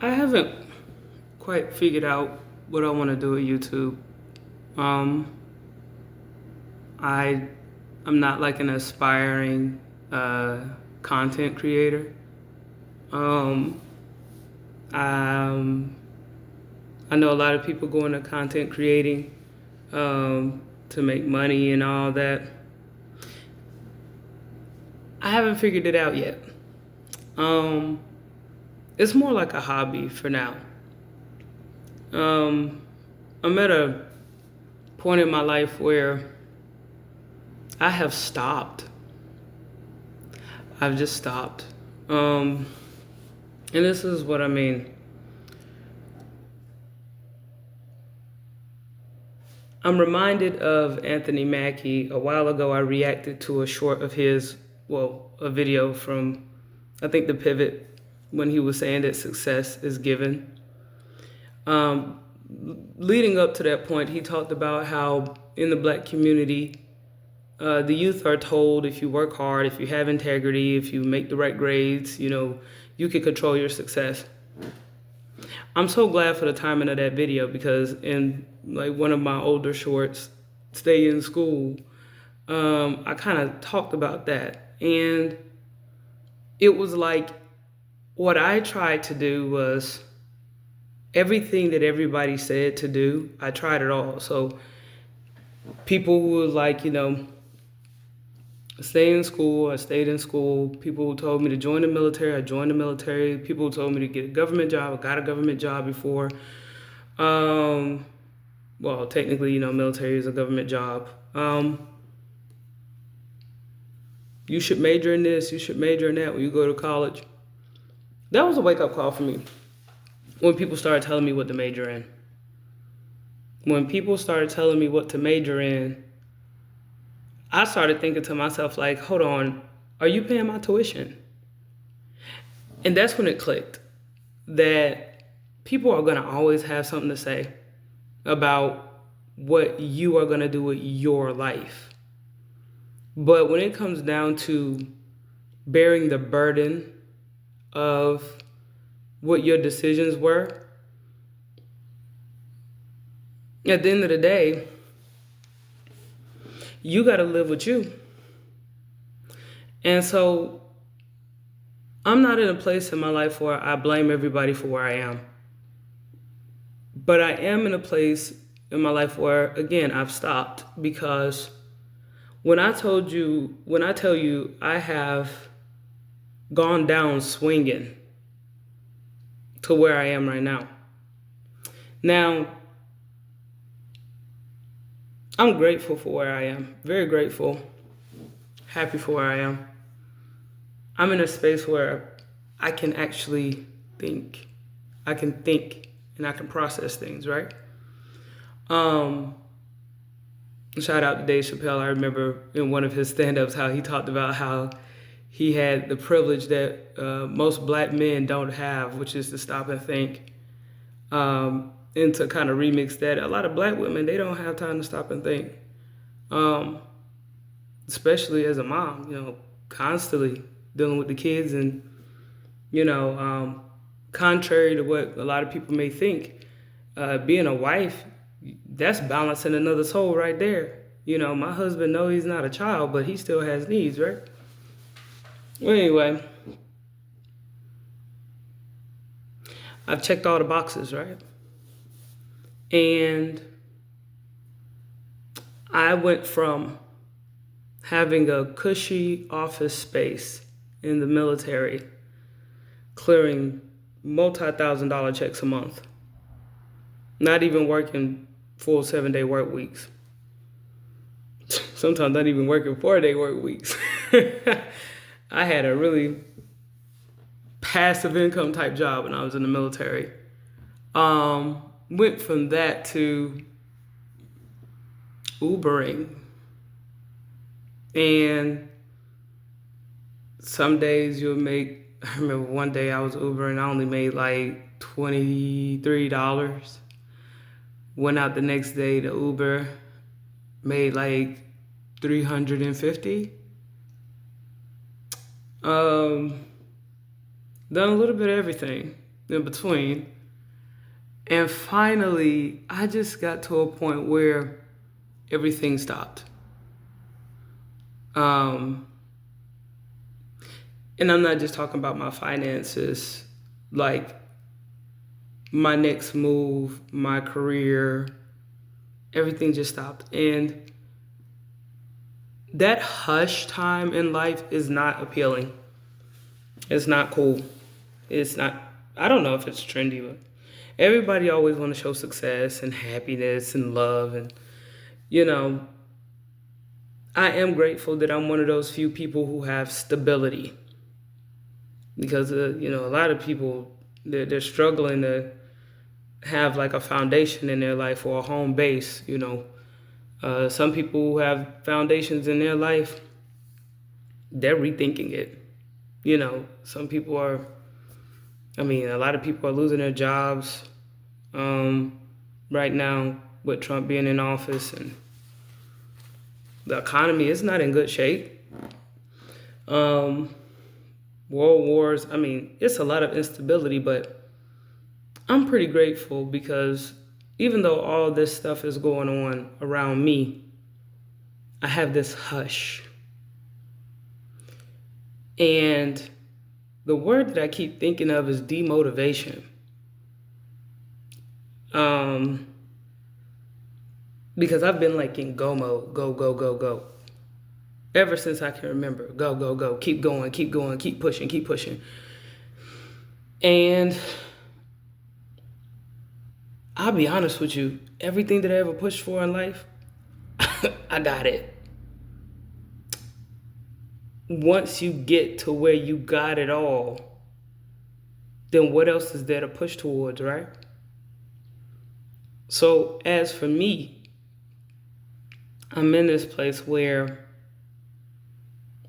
I haven't quite figured out what I want to do with YouTube. Um, I I'm not like an aspiring uh, content creator. Um, um, I know a lot of people go into content creating to make money and all that. I haven't figured it out yet. Um, it's more like a hobby for now. Um, I'm at a point in my life where I have stopped. I've just stopped. Um, and this is what I mean. I'm reminded of Anthony Mackie. A while ago, I reacted to a short of his, well, a video from, I think, The Pivot, when he was saying that success is given. Um, Leading up to that point, he talked about how in the black community, the youth are told if you work hard, if you have integrity, if you make the right grades, you can control your success. I'm so glad for the timing of that video because in like one of my older shorts, Stay in School, I kind of talked about that. And it was like what I tried to do was everything that everybody said to do, I tried it all. So people who was like, stay in school, I stayed in school. People who told me to join the military, I joined the military. People who told me to get a government job, I got a government job before. Um, well, technically, military is a government job. You should major in this, you should major in that when you go to college. That was a wake-up call for me when people started telling me what to major in. When people started telling me what to major in, I started thinking to myself, like, hold on, are you paying my tuition? And that's when it clicked that people are going to always have something to say about what you are going to do with your life. But when it comes down to bearing the burden of what your decisions were, at the end of the day, you got to live with you. And so I'm not in a place in my life where I blame everybody for where I am. But I am in a place in my life where, again, I've stopped because when I tell you I have gone down swinging to where I am right now. Now, I'm grateful for where I am, very grateful, happy for where I am. I'm in a space where I can actually think. I can think and I can process things, right? Shout out to Dave Chappelle. I remember in one of his stand-ups how he talked about how he had the privilege that most black men don't have, which is to stop and think. And to kind of remix that, a lot of black women, they don't have time to stop and think. Especially as a mom, constantly dealing with the kids and, contrary to what a lot of people may think, being a wife, that's balancing another soul right there. My husband knows he's not a child, but he still has needs, right? Well, anyway, I've checked all the boxes, right? And I went from having a cushy office space in the military, clearing multi-thousand-dollar checks a month, not even working full 7-day work weeks. Sometimes not even working 4-day work weeks. I had a really passive income type job when I was in the military. Went from that to Ubering. And some days you'll make, I remember one day I was Ubering, I only made like $23. Went out the next day to Uber, made like $350. Done a little bit of everything. in between. And finally, I just got to a point where everything stopped. Um, and I'm not just talking about my finances, like my next move, my career, everything just stopped. And that hush time in life is not appealing. It's not cool. It's not, I don't know if it's trendy, but everybody always want to show success and happiness and love. And, you know, I am grateful that I'm one of those few people who have stability. Because, a lot of people, they're struggling to have like a foundation in their life or a home base, Some people who have foundations in their life, they're rethinking it. Some people are, a lot of people are losing their jobs right now with Trump being in office, and the economy is not in good shape. World wars, it's a lot of instability, but I'm pretty grateful because even though all this stuff is going on around me, I have this hush. And the word that I keep thinking of is demotivation. Because I've been like in go mode, go, go, go, go. Ever since I can remember, go, go, go, keep going, keep going, keep pushing, keep pushing. And I'll be honest with you, everything that I ever pushed for in life, I got it. Once you get to where you got it all, then what else is there to push towards, right? So as for me, I'm in this place where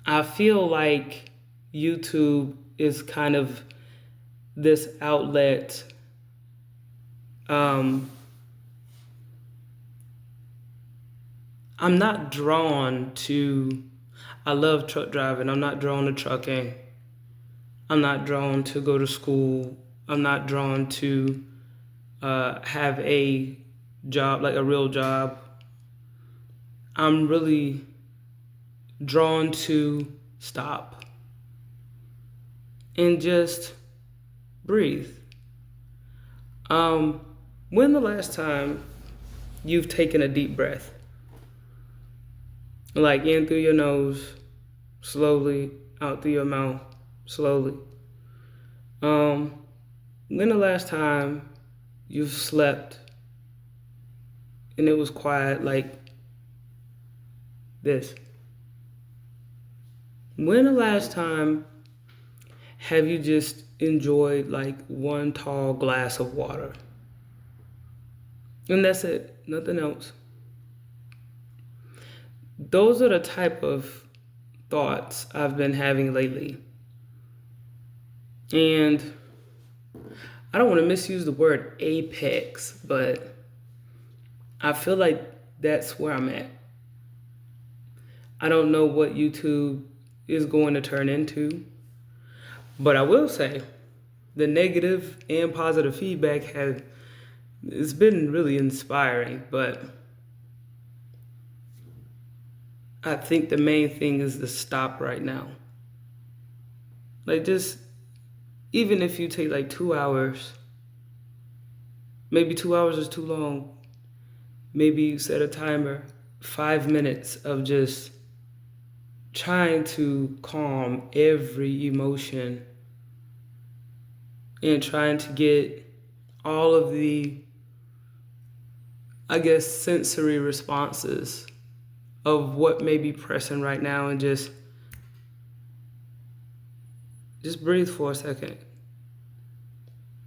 I feel like YouTube is kind of this outlet. I'm not drawn to, I love truck driving. I'm not drawn to trucking. I'm not drawn to go to school. I'm not drawn to have a job, like a real job. I'm really drawn to stop and just breathe. When the last time you've taken a deep breath? Like in through your nose, slowly, out through your mouth, slowly. When the last time you've slept and it was quiet like this? When the last time have you just enjoyed like one tall glass of water? And that's it, nothing else. Those are the type of thoughts I've been having lately. And I don't want to misuse the word apex, but I feel like that's where I'm at. I don't know what YouTube is going to turn into, but I will say the negative and positive feedback it's been really inspiring, but I think the main thing is to stop right now. Like just, even if you take like 2 hours, maybe 2 hours is too long. Maybe you set a timer, 5 minutes of just trying to calm every emotion and trying to get all of the, sensory responses of what may be pressing right now, and just breathe for a second.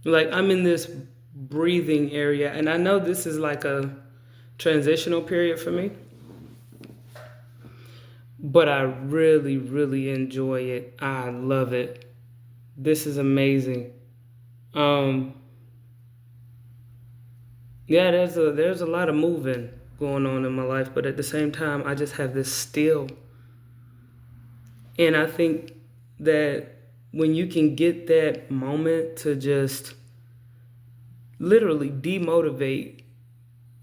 Like I'm in this breathing area, and I know this is like a transitional period for me, but I really, really enjoy it. I love it. This is amazing. Yeah, there's a lot of moving going on in my life, but at the same time, I just have this still. And I think that when you can get that moment to just literally demotivate,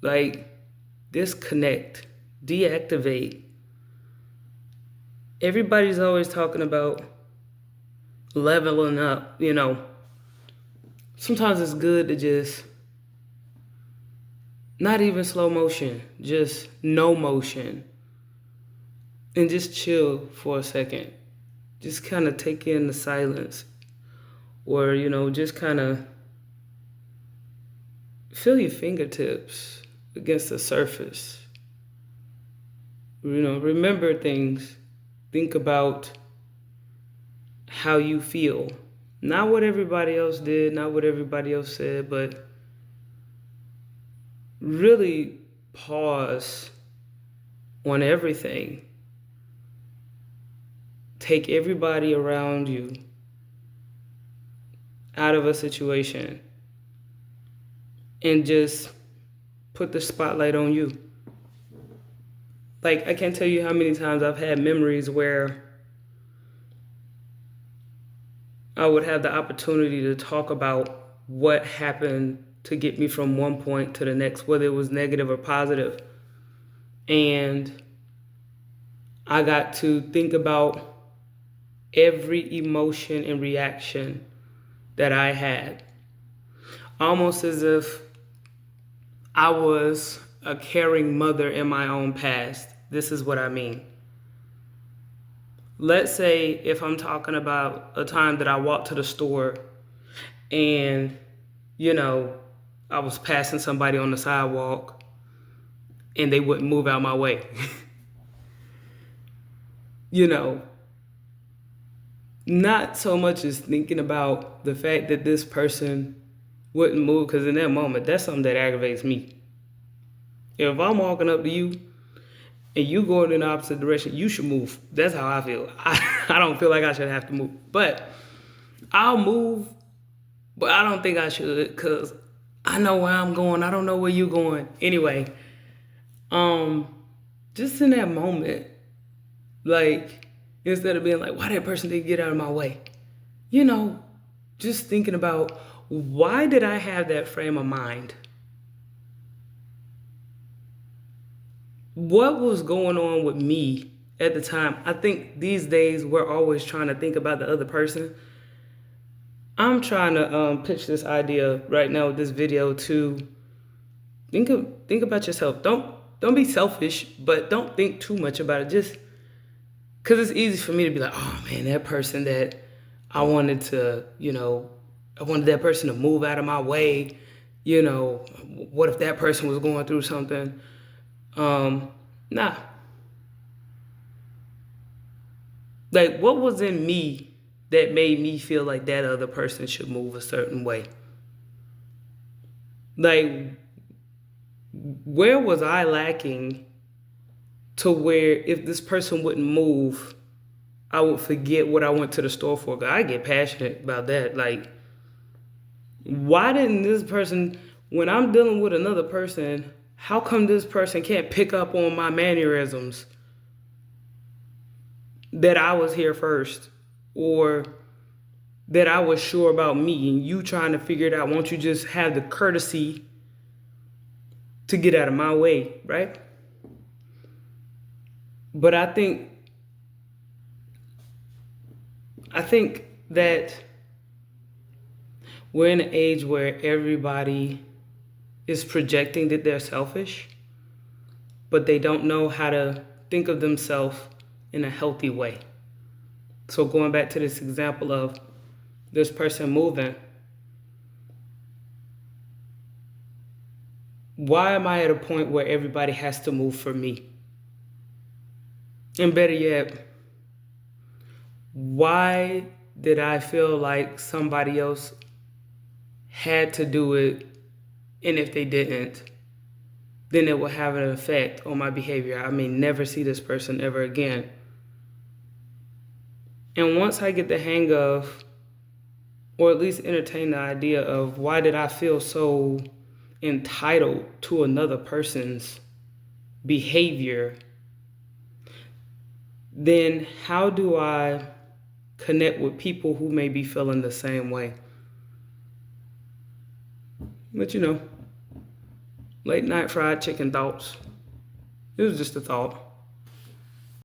like disconnect, deactivate. Everybody's always talking about leveling up, you know. Sometimes it's good to just not even slow motion, just no motion, and just chill for a second. Just kind of take in the silence, or, you know, just kind of feel your fingertips against the surface. You know, remember things. Think about how you feel. Not what everybody else did, not what everybody else said, but really pause on everything. Take everybody around you out of a situation and just put the spotlight on you. Like, I can't tell you how many times I've had memories where I would have the opportunity to talk about what happened to get me from one point to the next, whether it was negative or positive. And I got to think about every emotion and reaction that I had, almost as if I was a caring mother in my own past. This is what I mean. Let's say if I'm talking about a time that I walked to the store and, you know, I was passing somebody on the sidewalk and they wouldn't move out my way. You know, not so much as thinking about the fact that this person wouldn't move, because in that moment, that's something that aggravates me. If I'm walking up to you and you going in the opposite direction, you should move. That's how I feel. I don't feel like I should have to move. But I'll move, but I don't think I should, because I know where I'm going. I don't know where you're going. Anyway, just in that moment, like, instead of being like, why that person didn't get out of my way? You know, just thinking about, why did I have that frame of mind? What was going on with me at the time? I think these days we're always trying to think about the other person. I'm trying to pitch this idea right now with this video to think about yourself. Don't be selfish, but don't think too much about it. Just because it's easy for me to be like, oh man, that person that I wanted to, you know, I wanted that person to move out of my way. You know, what if that person was going through something? Nah. Like, what was in me that made me feel like that other person should move a certain way? Like, where was I lacking to where if this person wouldn't move, I would forget what I went to the store for? I get passionate about that. Like, why didn't this person, when I'm dealing with another person, how come this person can't pick up on my mannerisms that I was here first, or that I was sure about me and you trying to figure it out? Won't you just have the courtesy to get out of my way, right? But I think that we're in an age where everybody is projecting that they're selfish, but they don't know how to think of themselves in a healthy way. So going back to this example of this person moving, why am I at a point where everybody has to move for me? And better yet, why did I feel like somebody else had to do it, and if they didn't, then it will have an effect on my behavior? I may never see this person ever again. And once I get the hang of, or at least entertain the idea of, why did I feel so entitled to another person's behavior, then how do I connect with people who may be feeling the same way. But late night fried chicken thoughts. It was just a thought.